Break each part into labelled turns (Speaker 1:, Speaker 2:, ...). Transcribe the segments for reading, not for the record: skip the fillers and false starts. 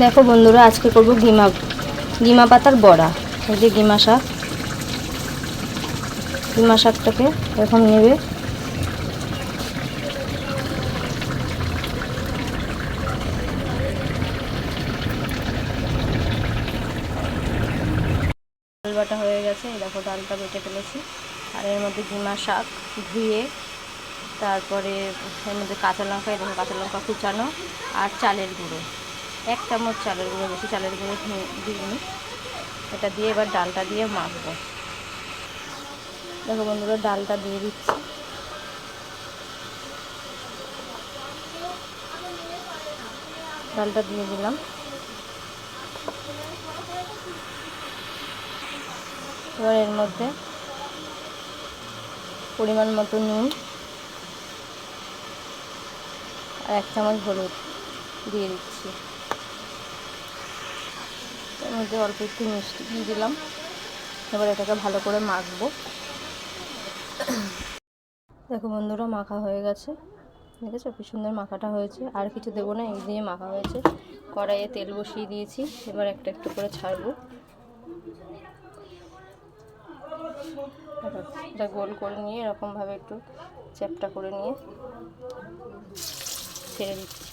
Speaker 1: দেখো বন্ধুরা, আজকে করব গিমা পাতার বড়া। এই যে গিমা শাকটাকে এরকম নেবে, ডাল বাটা হয়ে গেছে। দেখো ডালটা বেটে ফেলেছি, আর এর মধ্যে গিমা শাক ধুয়ে, তারপরে এর মধ্যে কাঁচা লঙ্কা, দেখো কাঁচা লঙ্কা কুচানো, আর চালের গুঁড়ো 1 চামচ চালের গুঁড়ো, বেশি চালের গুঁড়ো দিইনি। এটা দিয়ে এবার ডালটা দিয়ে মাখবো। দেখো বন্ধুরা, ডালটা দিয়ে দিচ্ছি। ডালটা দিয়ে দিলাম। এবার এর মধ্যে পরিমাণ মতো নুন আর 1 চামচ হলুদ দিয়ে দিচ্ছি। এর মধ্যে অল্প একটু মিষ্টি দিয়ে দিলাম। এবার এটাকে ভালো করে মাখবো। দেখো বন্ধুরা, মাখা হয়ে গেছে। দেখেছো কি সুন্দর মাখাটা হয়েছে। আর কিছু দেবো না, এই দিয়ে মাখা হয়েছে। কড়াইয়ে তেল বসিয়ে দিয়েছি, এবার একটা একটু করে ছাড়বো। এটা গোল করে নিয়ে এরকমভাবে একটু চ্যাপটা করে নিয়ে ছেড়ে দিচ্ছি।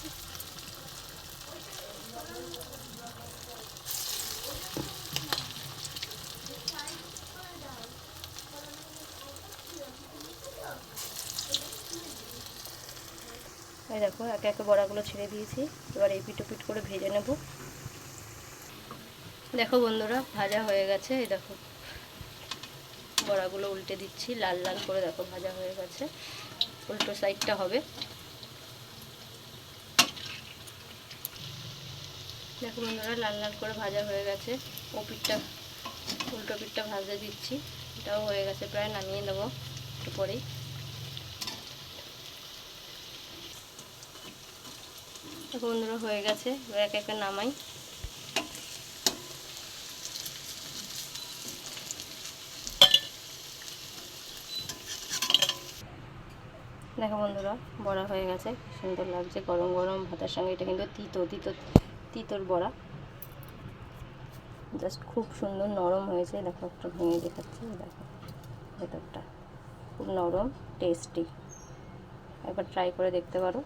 Speaker 1: এই দেখো একে একে বড়াগুলো ছেড়ে দিয়েছি। এবার এই পিঠ পিঠ করে ভেজে নেব। দেখো বন্ধুরা, ভাজা হয়ে গেছে। এই দেখো বড়াগুলো উল্টে দিচ্ছি, লাল লাল করে। দেখো ভাজা হয়ে গেছে, উল্টো সাইডটা হবে। দেখো বন্ধুরা, লাল লাল করে ভাজা হয়ে গেছে। ও পিঠটা, উল্টো পিঠটা ভাজা দিচ্ছি। এটাও হয়ে গেছে, প্রায় নামিয়ে দেবো একটু পরেই। দেখো বন্ধুরা, হয়ে গেছে। এক একে নামাই। দেখো বন্ধুরা, বড়া হয়ে গেছে, সুন্দর লাগছে গরম গরম ভাতের সঙ্গে। এটা কিন্তু তিতোর বড়া, জাস্ট খুব সুন্দর নরম হয়েছে। দেখো একটু ভেঙে দেখাচ্ছি। দেখো ভেতরটা খুব নরম, টেস্টি। একবার ট্রাই করে দেখতে পারো।